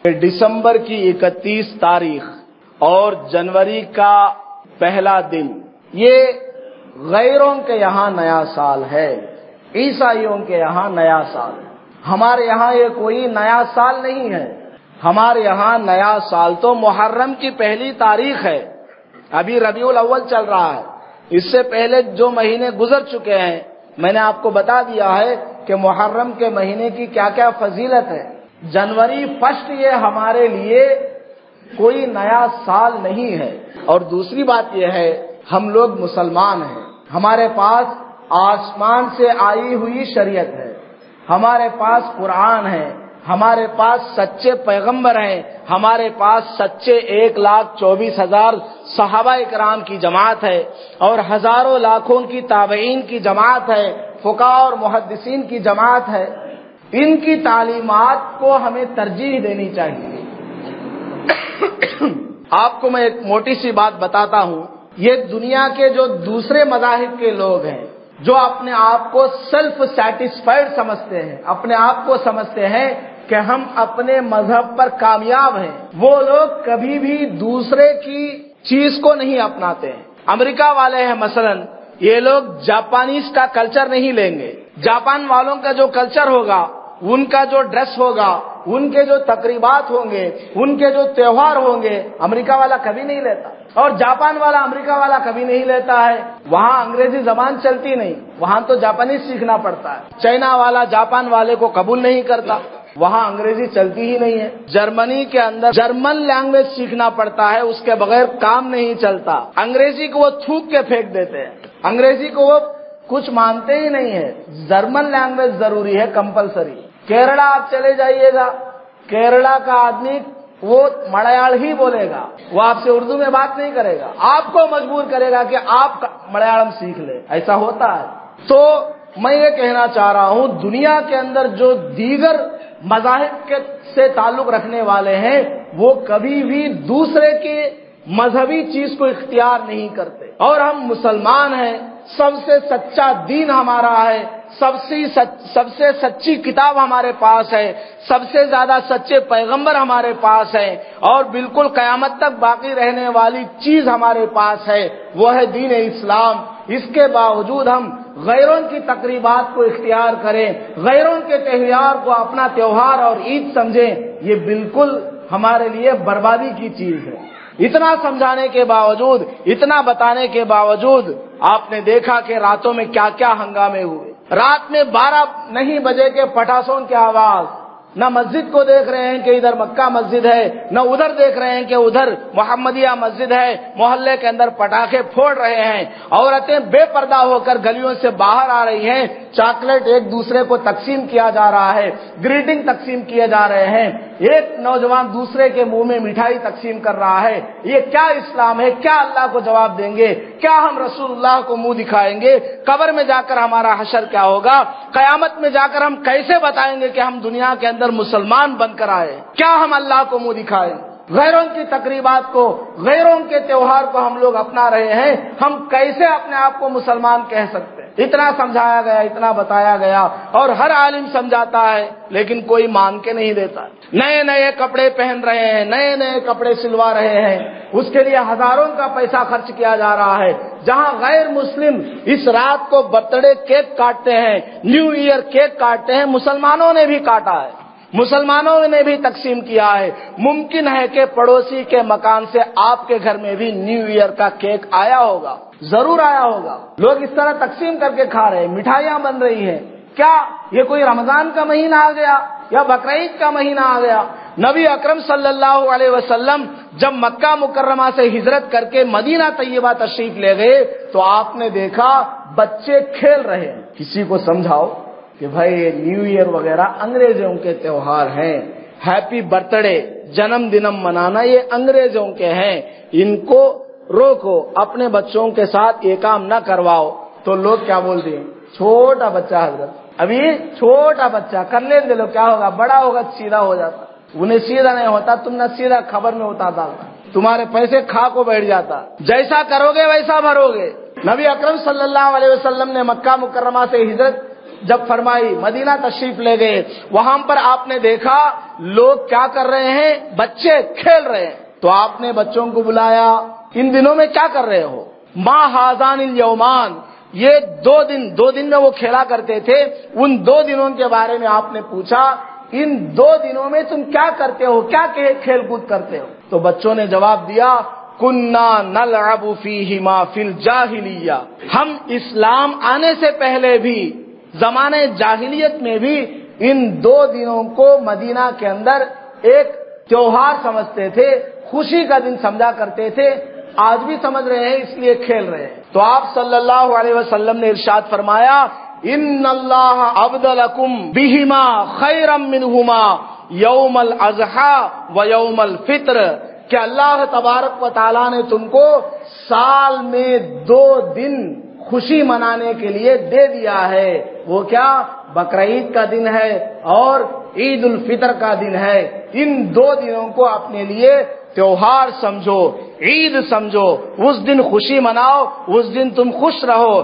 کہ دسمبر کی 31 تاریخ اور جنوری کا پہلا دن یہ غیروں کے یہاں نیا سال ہے، عیسائیوں کے یہاں نیا سال ہے۔ ہمارے یہاں یہ کوئی نیا سال نہیں ہے۔ ہمارے یہاں نیا سال تو محرم کی پہلی تاریخ ہے۔ ابھی ربیع الاول چل رہا ہے، اس سے پہلے جو مہینے گزر چکے ہیں میں نے آپ کو بتا دیا ہے کہ محرم کے مہینے کی کیا کیا فضیلت ہے۔ جنوری فرسٹ یہ ہمارے لیے کوئی نیا سال نہیں ہے۔ اور دوسری بات یہ ہے ہم لوگ مسلمان ہیں، ہمارے پاس آسمان سے آئی ہوئی شریعت ہے، ہمارے پاس قرآن ہے، ہمارے پاس سچے پیغمبر ہیں، ہمارے پاس سچے 1,24,000 صحابہ کرام کی جماعت ہے اور ہزاروں لاکھوں کی تابعین کی جماعت ہے، فقہاء اور محدثین کی جماعت ہے۔ ان کی تعلیمات کو ہمیں ترجیح دینی چاہیے۔ آپ کو میں ایک موٹی سی بات بتاتا ہوں، یہ دنیا کے جو دوسرے مذاہب کے لوگ ہیں جو اپنے آپ کو سیلف سیٹسفائیڈ سمجھتے ہیں، اپنے آپ کو سمجھتے ہیں کہ ہم اپنے مذہب پر کامیاب ہیں، وہ لوگ کبھی بھی دوسرے کی چیز کو نہیں اپناتے ہیں۔ امریکہ والے ہیں مثلا، یہ لوگ جاپانیز کا کلچر نہیں لیں گے۔ جاپان والوں کا جو کلچر ہوگا، ان کا جو ڈریس ہوگا، ان کے جو تقریبات ہوں گے، ان کے جو تہوار ہوں گے، امریکہ والا کبھی نہیں لیتا، اور جاپان والا امریکہ والا کبھی نہیں لیتا ہے۔ وہاں انگریزی زبان چلتی نہیں، وہاں تو جاپانیز سیکھنا پڑتا ہے۔ چائنا والا جاپان والے کو قبول نہیں کرتا، وہاں انگریزی چلتی ہی نہیں ہے۔ جرمنی کے اندر جرمن لینگویج سیکھنا پڑتا ہے، اس کے بغیر کام نہیں چلتا۔ انگریزی کو وہ تھوک کے پھینک دیتے ہیں، انگریزی کو وہ کچھ مانتے ہی نہیں ہے۔ جرمن لینگویج ضروری ہے، کمپلسری۔ کیرلا آپ چلے جائیے گا، کیرلا کا آدمی وہ ملیال ہی بولے گا، وہ آپ سے اردو میں بات نہیں کرے گا، آپ کو مجبور کرے گا کہ آپ ملیالم سیکھ لیں۔ ایسا ہوتا ہے۔ تو میں یہ کہنا چاہ رہا ہوں، دنیا کے اندر جو دیگر مذاہب سے تعلق رکھنے والے ہیں وہ کبھی بھی دوسرے کے مذہبی چیز کو اختیار نہیں کرتے، اور ہم مسلمان ہیں، سب سے سچا دین ہمارا ہے، سب سے سچی کتاب ہمارے پاس ہے، سب سے زیادہ سچے پیغمبر ہمارے پاس ہیں، اور بالکل قیامت تک باقی رہنے والی چیز ہمارے پاس ہے، وہ ہے دین اسلام۔ اس کے باوجود ہم غیروں کی تقریبات کو اختیار کریں، غیروں کے تہوار کو اپنا تہوار اور عید سمجھیں، یہ بالکل ہمارے لیے بربادی کی چیز ہے۔ اتنا سمجھانے کے باوجود، اتنا بتانے کے باوجود آپ نے دیکھا کہ راتوں میں کیا کیا ہنگامے ہوئے۔ رات میں 12 نہیں بجے کے پٹاسوں کی آواز، نہ مسجد کو دیکھ رہے ہیں کہ ادھر مکہ مسجد ہے، نہ ادھر دیکھ رہے ہیں کہ ادھر محمدیہ مسجد ہے، محلے کے اندر پٹاخے پھوڑ رہے ہیں، عورتیں بے پردہ ہو کر گلیوں سے باہر آ رہی ہیں، چاکلیٹ ایک دوسرے کو تقسیم کیا جا رہا ہے، گریٹنگ تقسیم کیے جا رہے ہیں، ایک نوجوان دوسرے کے منہ میں مٹھائی تقسیم کر رہا ہے۔ یہ کیا اسلام ہے؟ کیا اللہ کو جواب دیں گے؟ کیا ہم رسول اللہ کو منہ دکھائیں گے؟ قبر میں جا کر ہمارا حشر کیا ہوگا؟ قیامت میں جا کر ہم کیسے بتائیں گے کہ ہم دنیا کے اندر مسلمان بن کر آئے؟ کیا ہم اللہ کو منہ دکھائیں؟ غیروں کی تقریبات کو، غیروں کے تہوار کو ہم لوگ اپنا رہے ہیں، ہم کیسے اپنے آپ کو مسلمان کہہ سکتے ہیں؟ اتنا سمجھایا گیا، اتنا بتایا گیا، اور ہر عالم سمجھاتا ہے لیکن کوئی مان کے نہیں دیتا۔ نئے نئے کپڑے پہن رہے ہیں، نئے نئے کپڑے سلوا رہے ہیں، اس کے لیے ہزاروں کا پیسہ خرچ کیا جا رہا ہے۔ جہاں غیر مسلم اس رات کو برتھ ڈے کیک کاٹتے ہیں، نیو ایئر کیک کاٹتے ہیں، مسلمانوں نے بھی کاٹا ہے، مسلمانوں نے بھی تقسیم کیا ہے۔ ممکن ہے کہ پڑوسی کے مکان سے آپ کے گھر میں بھی نیو ایئر کا کیک آیا ہوگا، ضرور آیا ہوگا۔ لوگ اس طرح تقسیم کر کے کھا رہے ہیں، مٹھائیاں بن رہی ہیں۔ کیا یہ کوئی رمضان کا مہینہ آ گیا یا بقرعید کا مہینہ آ گیا؟ نبی اکرم صلی اللہ علیہ وسلم جب مکہ مکرمہ سے ہجرت کر کے مدینہ طیبہ تشریف لے گئے تو آپ نے دیکھا بچے کھیل رہے ہیں۔ کسی کو سمجھاؤ کہ بھائی نیو ایئر وغیرہ انگریزوں کے تہوار ہیں، ہیپی برتھ ڈے، جنم دنم منانا یہ انگریزوں کے ہیں، ان کو روکو، اپنے بچوں کے ساتھ یہ کام نہ کرواؤ۔ تو لوگ کیا بولتے ہیں؟ چھوٹا بچہ حضرت، ابھی چھوٹا بچہ کر لیں دے لو، کیا ہوگا؟ بڑا ہوگا سیدھا ہو جاتا۔ انہیں سیدھا نہیں ہوتا، تم نہ سیدھا خبر میں اتار ڈالتا، تمہارے پیسے کھا کو بیٹھ جاتا، جیسا کرو گے ویسا بھرو گے۔ نبی اکرم صلی اللہ علیہ وسلم نے مکہ مکرمہ سے ہجرت جب فرمائی مدینہ تشریف لے گئے، وہاں پر آپ نے دیکھا لوگ کیا کر رہے ہیں، بچے کھیل رہے ہیں، تو آپ نے بچوں کو بلایا، ان دنوں میں کیا کر رہے ہو؟ ما ہذان الیومان، یہ دو دن میں وہ کھیلا کرتے تھے، ان 2 دنوں کے بارے میں آپ نے پوچھا ان 2 دنوں میں تم کیا کرتے ہو، کیا کھیل کود کرتے ہو؟ تو بچوں نے جواب دیا کننا نلعب فیہما فی الجاہلیہ، ہم اسلام آنے سے پہلے بھی زمانے جاہلیت میں بھی ان 2 دنوں کو مدینہ کے اندر ایک تیوہار سمجھتے تھے، خوشی کا دن سمجھا کرتے تھے، آج بھی سمجھ رہے ہیں اس لیے کھیل رہے ہیں۔ تو آپ صلی اللہ علیہ وسلم نے ارشاد فرمایا ان اللہ ابدلکم بہما خیرا منہما یوم الاضحی و یوم الفطر، کہ اللہ تبارک و تعالیٰ نے تم کو سال میں 2 دن خوشی منانے کے لیے دے دیا ہے، وہ کیا؟ بقرعید کا دن ہے اور عید الفطر کا دن ہے۔ ان 2 دنوں کو اپنے لیے تیوہار سمجھو، عید سمجھو، اس دن خوشی مناؤ، اس دن تم خوش رہو،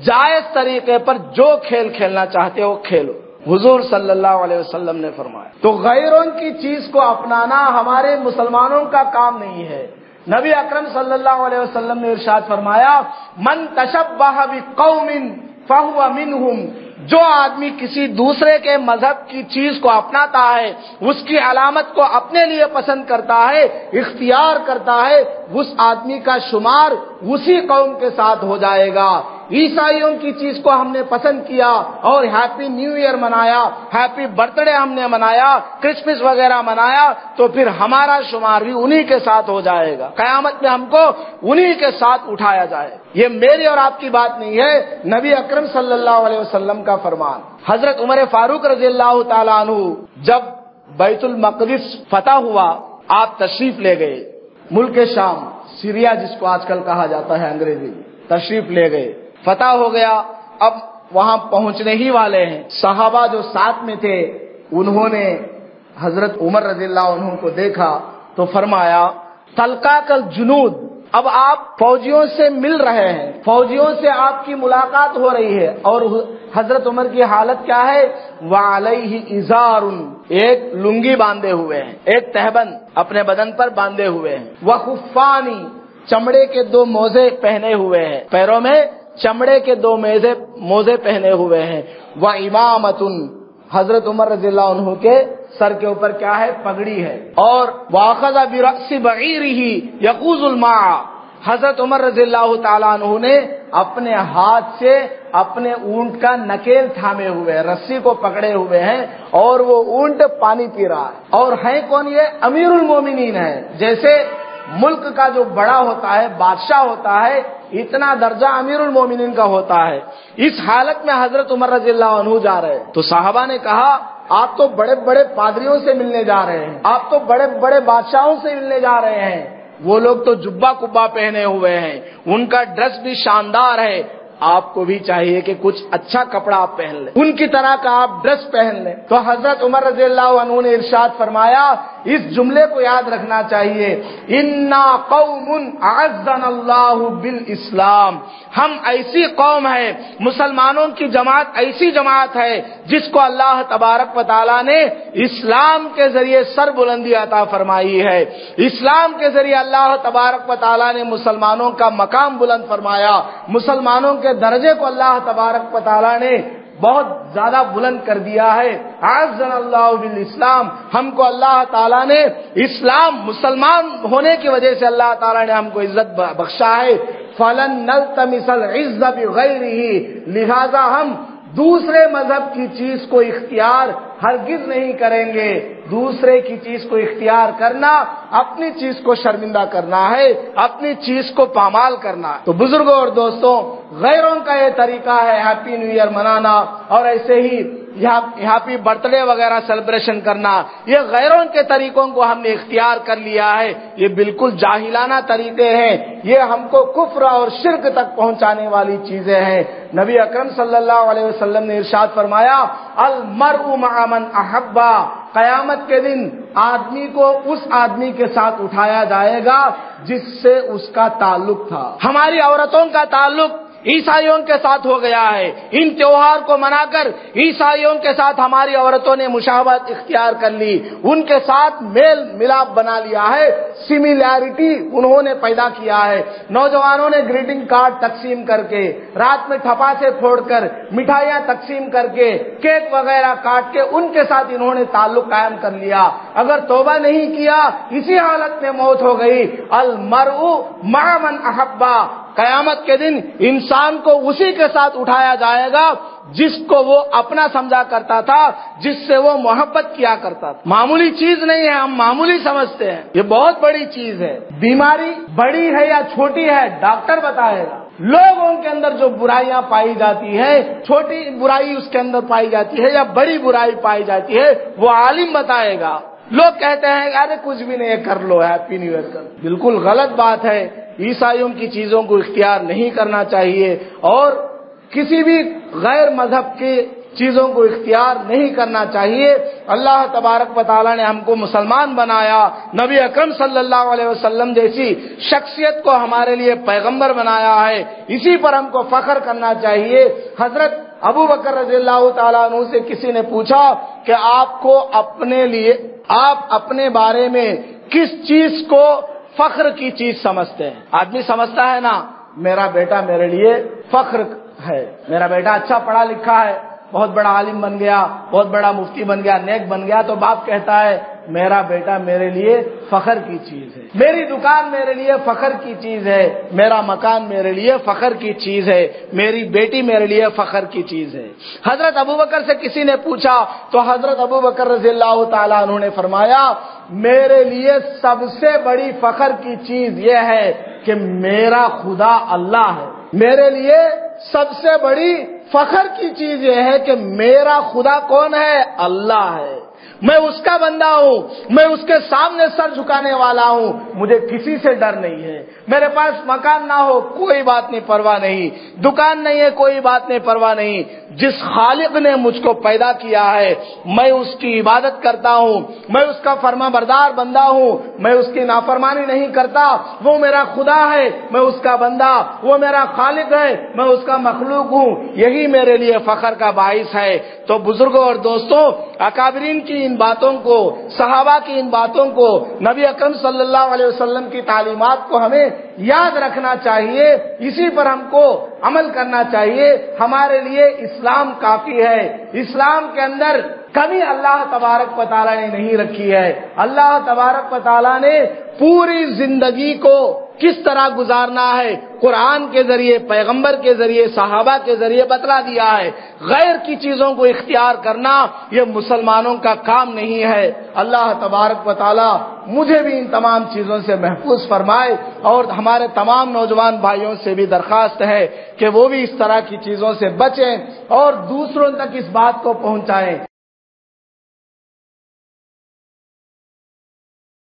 جائز طریقے پر جو کھیل کھیلنا چاہتے ہو کھیلو، حضور صلی اللہ علیہ وسلم نے فرمایا۔ تو غیروں کی چیز کو اپنانا ہمارے مسلمانوں کا کام نہیں ہے۔ نبی اکرم صلی اللہ علیہ وسلم نے ارشاد فرمایا من تشبہ بقوم فہو منہم، جو آدمی کسی دوسرے کے مذہب کی چیز کو اپناتا ہے، اس کی علامت کو اپنے لیے پسند کرتا ہے، اختیار کرتا ہے، اس آدمی کا شمار اسی قوم کے ساتھ ہو جائے گا۔ عیسائیوں کی چیز کو ہم نے پسند کیا اور ہیپی نیو ایئر منایا، ہیپی برتھ ڈے ہم نے منایا، کرسمس وغیرہ منایا، تو پھر ہمارا شمار بھی انہی کے ساتھ ہو جائے گا، قیامت میں ہم کو انہی کے ساتھ اٹھایا جائے۔ یہ میری اور آپ کی بات نہیں ہے، نبی اکرم صلی اللہ علیہ وسلم کا فرمان۔ حضرت عمر فاروق رضی اللہ تعالیٰ عنہ جب بیت المقدس فتح ہوا، آپ تشریف لے گئے، ملک شام، سیریا جس کو آج کل کہا جاتا ہے انگریزی، تشریف لے گئے، فتح ہو گیا، اب وہاں پہنچنے ہی والے ہیں۔ صحابہ جو ساتھ میں تھے انہوں نے حضرت عمر رضی اللہ عنہ کو دیکھا تو فرمایا تلقاک الجنود، اب آپ فوجیوں سے مل رہے ہیں، فوجیوں سے آپ کی ملاقات ہو رہی ہے، اور حضرت عمر کی حالت کیا ہے؟ وعلیہ ازار، ایک لنگی باندھے ہوئے ہیں، ایک تہبند اپنے بدن پر باندھے ہوئے ہیں، وخفانی، چمڑے کے 2 موزے پہنے ہوئے ہیں، پیروں میں چمڑے کے 2 موزے پہنے ہوئے ہیں، وامامۃ، حضرت عمر رضی اللہ عنہ کے سر کے اوپر کیا ہے؟ پگڑی ہے، اور واخذ برأس بعیرہ یقوز الماء، حضرت عمر رضی اللہ تعالیٰ عنہ نے اپنے ہاتھ سے اپنے اونٹ کا نکیل تھامے ہوئے ہیں، رسی کو پکڑے ہوئے ہیں، اور وہ اونٹ پانی پی رہا ہے، اور ہے کون؟ یہ امیر المومنین ہے، جیسے ملک کا جو بڑا ہوتا ہے، بادشاہ ہوتا ہے، اتنا درجہ امیر المومنین کا ہوتا ہے۔ اس حالت میں حضرت عمر رضی اللہ عنہ جا رہے ہیں، تو صحابہ نے کہا آپ تو بڑے بڑے پادریوں سے ملنے جا رہے ہیں، آپ تو بڑے بڑے بادشاہوں سے ملنے جا رہے ہیں، وہ لوگ تو جبہ کبا پہنے ہوئے ہیں، ان کا ڈریس بھی شاندار ہے، آپ کو بھی چاہیے کہ کچھ اچھا کپڑا آپ پہن لیں، ان کی طرح کا آپ ڈریس پہن لیں۔ تو حضرت عمر رضی اللہ عنہ نے ارشاد فرمایا، اس جملے کو یاد رکھنا چاہیے، انا قوم اعزنا اللہ بالاسلام، ہم ایسی قوم ہے، مسلمانوں کی جماعت ایسی جماعت ہے جس کو اللہ تبارک و تعالیٰ نے اسلام کے ذریعے سر بلندی عطا فرمائی ہے، اسلام کے ذریعے اللہ تبارک و تعالیٰ نے مسلمانوں کا مقام بلند فرمایا، مسلمانوں کے درجے کو اللہ تبارک و تعالیٰ نے بہت زیادہ بلند کر دیا ہے۔ اعزنا اللہ بالاسلام، ہم کو اللہ تعالیٰ نے اسلام، مسلمان ہونے کی وجہ سے اللہ تعالیٰ نے ہم کو عزت بخشا ہے۔ فلن نلتمس العز بغیرہ، لہذا ہم دوسرے مذہب کی چیز کو اختیار ہرگز نہیں کریں گے۔ دوسرے کی چیز کو اختیار کرنا اپنی چیز کو شرمندہ کرنا ہے، اپنی چیز کو پامال کرنا ہے۔ تو بزرگوں اور دوستوں، غیروں کا یہ طریقہ ہے ہیپی نیو ایئر منانا، اور ایسے ہی ہیپی برتھ ڈے وغیرہ سیلیبریشن کرنا، یہ غیروں کے طریقوں کو ہم نے اختیار کر لیا ہے، یہ بالکل جاہلانہ طریقے ہیں، یہ ہم کو کفر اور شرک تک پہنچانے والی چیزیں ہیں۔ نبی اکرم صلی اللہ علیہ وسلم نے ارشاد فرمایا المرء مع من احبا، قیامت کے دن آدمی کو اس آدمی کے ساتھ اٹھایا جائے گا جس سے اس کا تعلق تھا۔ ہماری عورتوں کا تعلق عیسائیوں کے ساتھ ہو گیا ہے۔ ان تیوہار کو منا کر عیسائیوں کے ساتھ ہماری عورتوں نے مشابہت اختیار کر لی، ان کے ساتھ میل ملاپ بنا لیا ہے، سملیرٹی انہوں نے پیدا کیا ہے۔ نوجوانوں نے گریٹنگ کارڈ تقسیم کر کے، رات میں ٹھپاسے پھوڑ کر، مٹھائیاں تقسیم کر کے، کیک وغیرہ کاٹ کے ان کے ساتھ انہوں نے تعلق قائم کر لیا۔ اگر توبہ نہیں کیا اسی حالت میں موت ہو گئی۔ المرء مع من احبا، قیامت کے دن انسان کو اسی کے ساتھ اٹھایا جائے گا جس کو وہ اپنا سمجھا کرتا تھا، جس سے وہ محبت کیا کرتا تھا۔ معمولی چیز نہیں ہے، ہم معمولی سمجھتے ہیں، یہ بہت بڑی چیز ہے۔ بیماری بڑی ہے یا چھوٹی ہے ڈاکٹر بتائے گا۔ لوگوں کے اندر جو برائیاں پائی جاتی ہے، چھوٹی برائی اس کے اندر پائی جاتی ہے یا بڑی برائی پائی جاتی ہے، وہ عالم بتائے گا۔ لوگ کہتے ہیں ارے کچھ بھی نہیں ہے، کر لو، ہیپی نیو ایئر کر، بالکل غلط بات ہے۔ عیسائیوں کی چیزوں کو اختیار نہیں کرنا چاہیے اور کسی بھی غیر مذہب کی چیزوں کو اختیار نہیں کرنا چاہیے۔ اللہ تبارک و تعالیٰ نے ہم کو مسلمان بنایا، نبی اکرم صلی اللہ علیہ وسلم جیسی شخصیت کو ہمارے لیے پیغمبر بنایا ہے، اسی پر ہم کو فخر کرنا چاہیے۔ حضرت ابو بکر رضی اللہ تعالیٰ عنہ سے کسی نے پوچھا کہ آپ اپنے بارے میں کس چیز کو فخر کی چیز سمجھتے ہیں؟ آدمی سمجھتا ہے نا، میرا بیٹا میرے لیے فخر ہے، میرا بیٹا اچھا پڑھا لکھا ہے، بہت بڑا عالم بن گیا، بہت بڑا مفتی بن گیا، نیک بن گیا، تو باپ کہتا ہے میرا بیٹا میرے لیے فخر کی چیز ہے، میری دکان میرے لیے فخر کی چیز ہے، میرا مکان میرے لیے فخر کی چیز ہے، میری بیٹی میرے لیے فخر کی چیز ہے۔ حضرت ابوبکر سے کسی نے پوچھا تو حضرت ابوبکر رضی اللہ تعالیٰ عنہ نے فرمایا میرے لیے سب سے بڑی فخر کی چیز یہ ہے کہ میرا خدا اللہ ہے، میرے لیے سب سے بڑی فخر کی چیز یہ ہے کہ میرا خدا کون ہے؟ اللہ ہے، میں اس کا بندہ ہوں، میں اس کے سامنے سر جھکانے والا ہوں، مجھے کسی سے ڈر نہیں ہے۔ میرے پاس مکان نہ ہو کوئی بات نہیں، پرواہ نہیں، دکان نہیں ہے کوئی بات نہیں، پرواہ نہیں، جس خالق نے مجھ کو پیدا کیا ہے میں اس کی عبادت کرتا ہوں، میں اس کا فرما بردار بندہ ہوں، میں اس کی نافرمانی نہیں کرتا، وہ میرا خدا ہے، میں اس کا بندہ، وہ میرا خالق ہے، میں اس کا مخلوق ہوں، یہی میرے لیے فخر کا باعث ہے۔ تو بزرگوں اور دوستوں، اکابرین کی ان باتوں کو، صحابہ کی ان باتوں کو، نبی اکرم صلی اللہ علیہ وسلم کی تعلیمات کو ہمیں یاد رکھنا چاہیے، اسی پر ہم کو عمل کرنا چاہیے۔ ہمارے لیے اسلام کافی ہے، اسلام کے اندر کمی اللہ تبارک و تعالیٰ نے نہیں رکھی ہے۔ اللہ تبارک و تعالیٰ نے پوری زندگی کو کس طرح گزارنا ہے قرآن کے ذریعے، پیغمبر کے ذریعے، صحابہ کے ذریعے بتلا دیا ہے۔ غیر کی چیزوں کو اختیار کرنا یہ مسلمانوں کا کام نہیں ہے۔ اللہ تبارک و تعالی مجھے بھی ان تمام چیزوں سے محفوظ فرمائے اور ہمارے تمام نوجوان بھائیوں سے بھی درخواست ہے کہ وہ بھی اس طرح کی چیزوں سے بچیں اور دوسروں تک اس بات کو پہنچائیں۔